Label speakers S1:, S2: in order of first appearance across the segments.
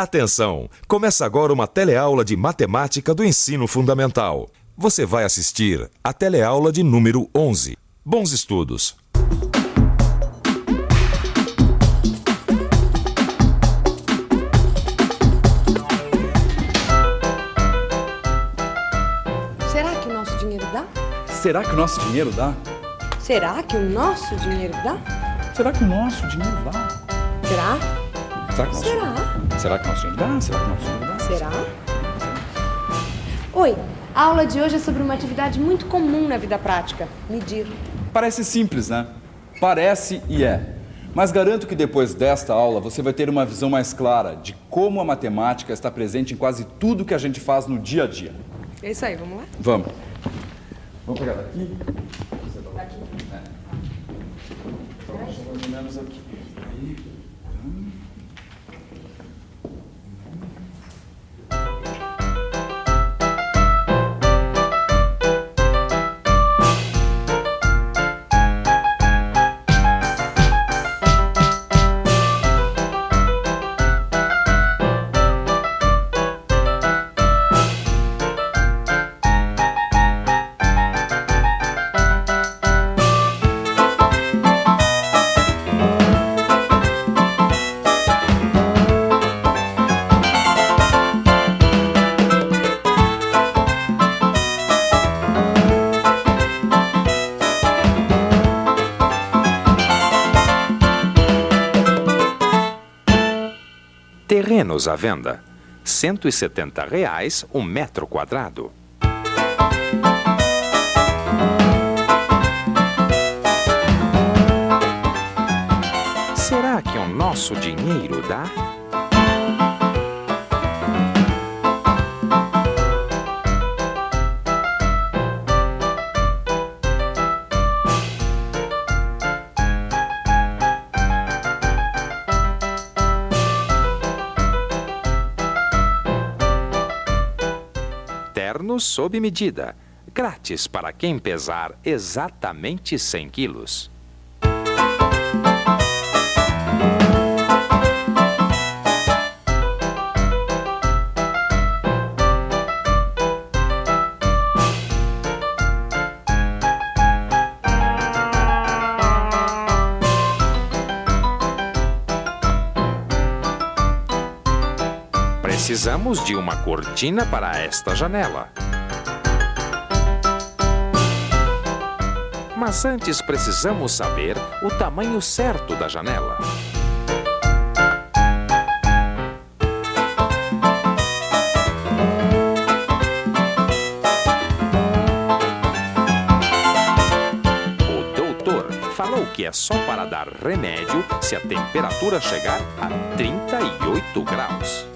S1: Atenção! Começa agora uma teleaula de matemática do ensino fundamental. Você vai assistir a teleaula de número 11. Bons estudos!
S2: Será que o nosso dinheiro dá?
S3: Será que o nosso dinheiro dá?
S2: Será que o nosso dinheiro dá?
S3: Será que o nosso dinheiro dá?
S2: Será?
S3: Será que o nosso Será que o nosso dinheiro dá? Será que o nosso dinheiro dá?
S2: Será? Oi, a aula de hoje é sobre uma atividade muito comum na vida prática: medir.
S3: Parece simples, né? Parece e é. Mas garanto que depois desta aula você vai ter uma visão mais clara de como a matemática está presente em quase tudo que a gente faz no dia a dia.
S2: É isso aí, vamos lá?
S3: Vamos. Vamos pegar daqui?
S2: Daqui.
S3: É. Vamos mais ou menos aqui. Aí.
S1: Terrenos à venda. R$170 um metro quadrado. Será que o nosso dinheiro dá? Terno sob medida, grátis para quem pesar exatamente 100 quilos. Precisamos de uma cortina para esta janela. Mas antes precisamos saber o tamanho certo da janela. O doutor falou que é só para dar remédio se a temperatura chegar a 38 graus.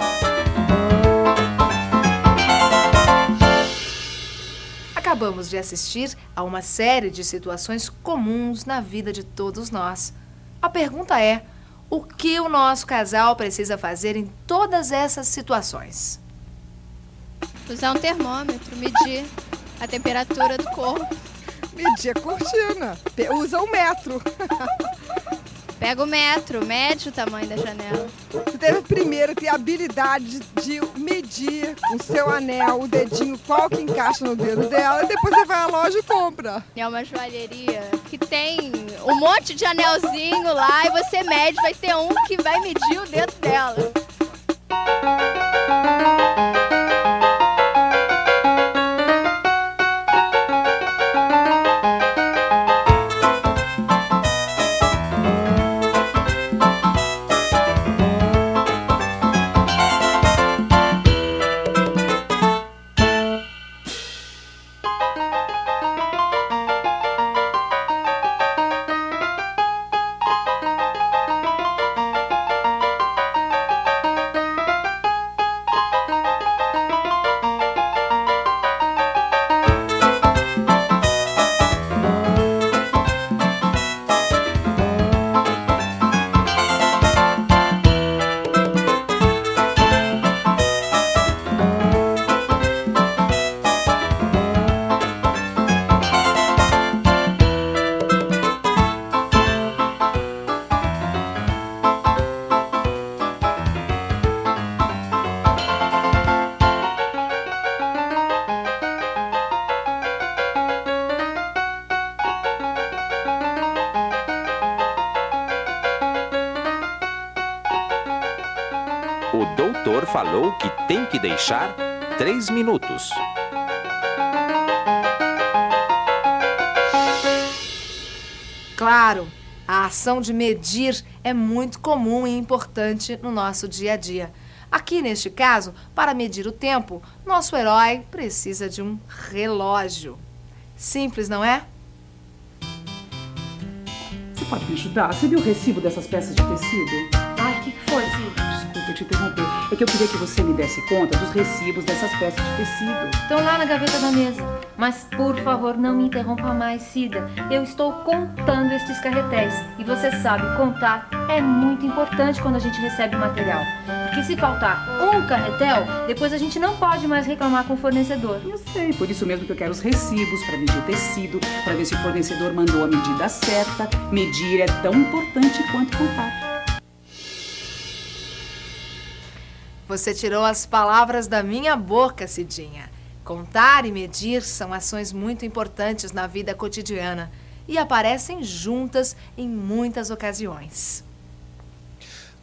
S4: Acabamos de assistir a uma série de situações comuns na vida de todos nós. A pergunta é: o que o nosso casal precisa fazer em todas essas situações?
S5: Usar um termômetro, medir a temperatura do corpo.
S6: Medir a cortina. Usa um metro.
S5: Pega o metro, mede o tamanho da janela.
S6: Você deve primeiro ter a habilidade de medir com o seu anel, o dedinho, qual que encaixa no dedo dela, e depois você vai à loja e compra.
S5: É uma joalheria que tem um monte de anelzinho lá e você mede, vai ter um que vai medir o dedo dela.
S7: O doutor falou que tem que deixar 3 minutos.
S4: Claro, a ação de medir é muito comum e importante no nosso dia a dia. Aqui, neste caso, para medir o tempo, nosso herói precisa de um relógio. Simples, não é?
S8: Você pode me ajudar? Você viu o recibo dessas peças de tecido?
S5: Ai, o que foi, filho?
S8: Desculpa te interromper. É que eu queria que você me desse conta dos recibos dessas peças de tecido.
S5: Estão lá na gaveta da mesa. Mas, por favor, não me interrompa mais, Cida. Eu estou contando estes carretéis. E você sabe, contar é muito importante quando a gente recebe material. Porque se faltar um carretel, depois a gente não pode mais reclamar com o fornecedor.
S8: Eu sei, por isso mesmo que eu quero os recibos para medir o tecido, para ver se o fornecedor mandou a medida certa. Medir é tão importante quanto contar.
S4: Você tirou as palavras da minha boca, Cidinha. Contar e medir são ações muito importantes na vida cotidiana e aparecem juntas em muitas ocasiões.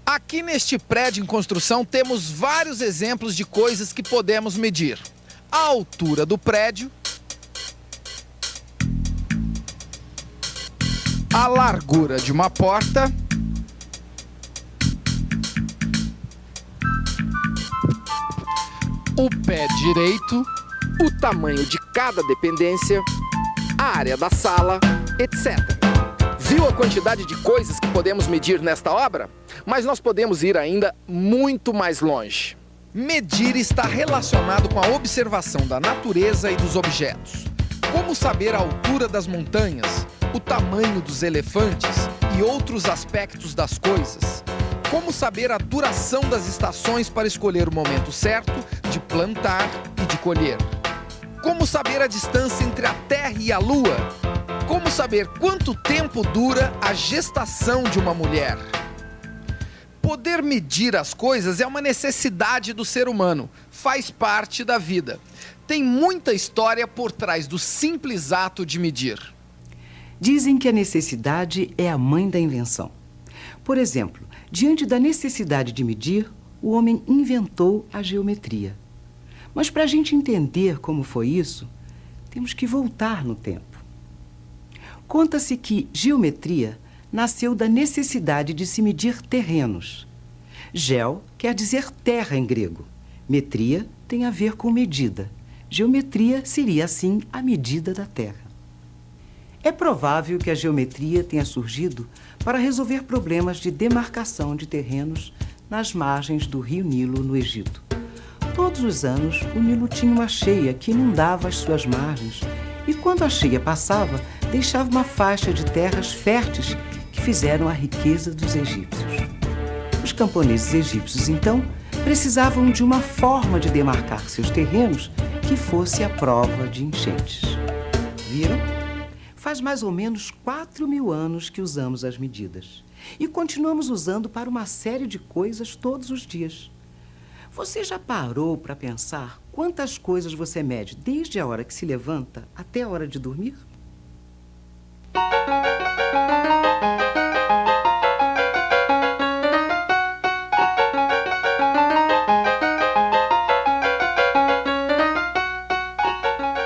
S9: Aqui neste prédio em construção temos vários exemplos de coisas que podemos medir. A altura do prédio, a largura de uma porta, o pé direito, o tamanho de cada dependência, a área da sala, etc. Viu a quantidade de coisas que podemos medir nesta obra? Mas nós podemos ir ainda muito mais longe. Medir está relacionado com a observação da natureza e dos objetos. Como saber a altura das montanhas, o tamanho dos elefantes e outros aspectos das coisas? Como saber a duração das estações para escolher o momento certo de plantar e de colher? Como saber a distância entre a Terra e a Lua? Como saber quanto tempo dura a gestação de uma mulher? Poder medir as coisas é uma necessidade do ser humano, faz parte da vida. Tem muita história por trás do simples ato de medir.
S10: Dizem que a necessidade é a mãe da invenção. Por exemplo, diante da necessidade de medir, o homem inventou a geometria. Mas para a gente entender como foi isso, temos que voltar no tempo. Conta-se que geometria nasceu da necessidade de se medir terrenos. Geo quer dizer terra em grego. Metria tem a ver com medida. Geometria seria, assim, a medida da terra. É provável que a geometria tenha surgido para resolver problemas de demarcação de terrenos nas margens do rio Nilo, no Egito. Todos os anos, o Nilo tinha uma cheia que inundava as suas margens e, quando a cheia passava, deixava uma faixa de terras férteis que fizeram a riqueza dos egípcios. Os camponeses egípcios, então, precisavam de uma forma de demarcar seus terrenos que fosse à prova de enchentes. Viram? Faz mais ou menos 4.000 anos que usamos as medidas. E continuamos usando para uma série de coisas todos os dias. Você já parou para pensar quantas coisas você mede desde a hora que se levanta até a hora de dormir?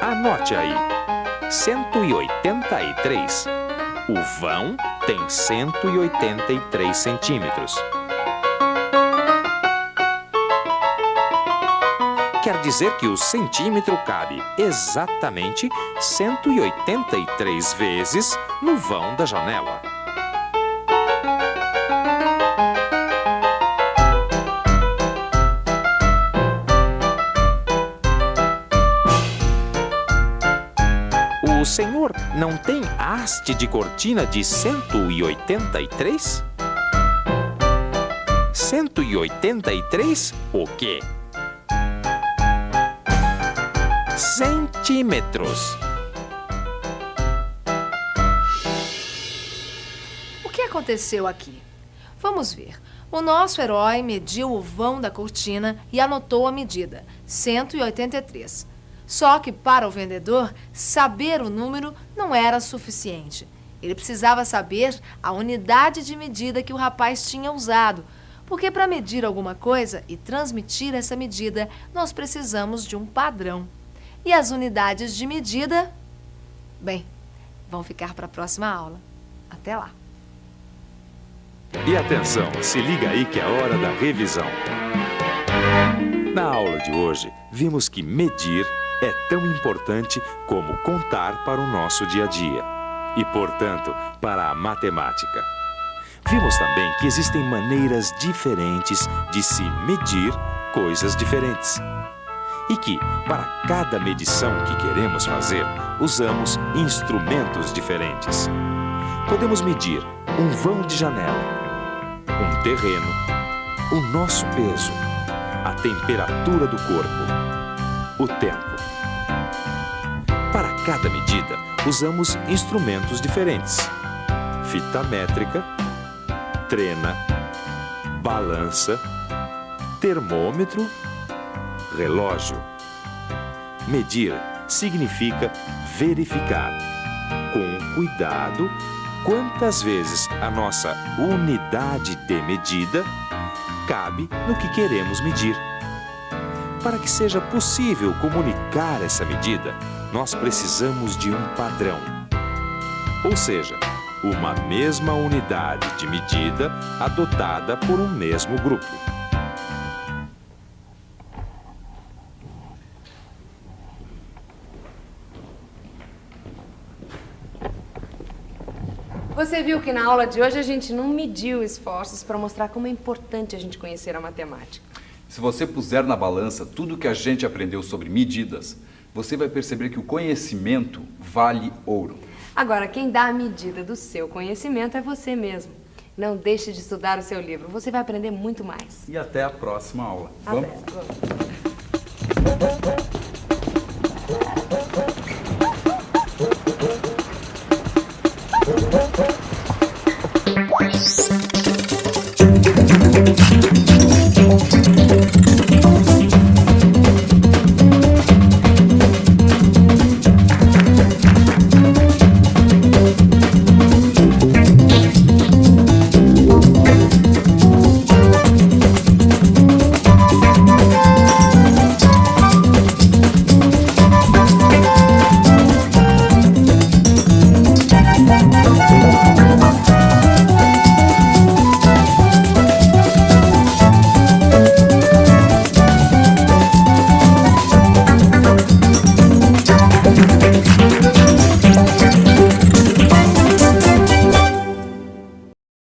S7: Anote aí. 183. O vão tem 183 centímetros. Quer dizer que o centímetro cabe exatamente 183 vezes no vão da janela. O senhor não tem haste de cortina de 183? 183 o quê? Centímetros.
S4: O que aconteceu aqui? Vamos ver. O nosso herói mediu o vão da cortina e anotou a medida, 183. Só que para o vendedor, saber o número não era suficiente. Ele precisava saber a unidade de medida que o rapaz tinha usado, Porque para medir alguma coisa e transmitir essa medida, nós precisamos de um padrão. E as unidades de medida, bem, vão ficar para a próxima aula. Até lá!
S1: E atenção, se liga aí que é hora da revisão. Na aula de hoje, vimos que medir é tão importante como contar para o nosso dia a dia e, portanto, para a matemática. Vimos também que existem maneiras diferentes de se medir coisas diferentes e que, para cada medição que queremos fazer, usamos instrumentos diferentes. Podemos medir um vão de janela, um terreno, o nosso peso, a temperatura do corpo, o tempo. Para cada medida, usamos instrumentos diferentes: fita métrica, trena, balança, termômetro, relógio. Medir significa verificar, com cuidado, quantas vezes a nossa unidade de medida cabe no que queremos medir. Para que seja possível comunicar essa medida, nós precisamos de um padrão. Ou seja, uma mesma unidade de medida adotada por um mesmo grupo.
S2: Você viu que na aula de hoje a gente não mediu esforços para mostrar como é importante a gente conhecer a matemática.
S3: Se você puser na balança tudo que a gente aprendeu sobre medidas, você vai perceber que o conhecimento vale ouro.
S2: Agora, quem dá a medida do seu conhecimento é você mesmo. Não deixe de estudar o seu livro, você vai aprender muito mais.
S3: E até a próxima aula.
S2: Até.
S3: Vamos?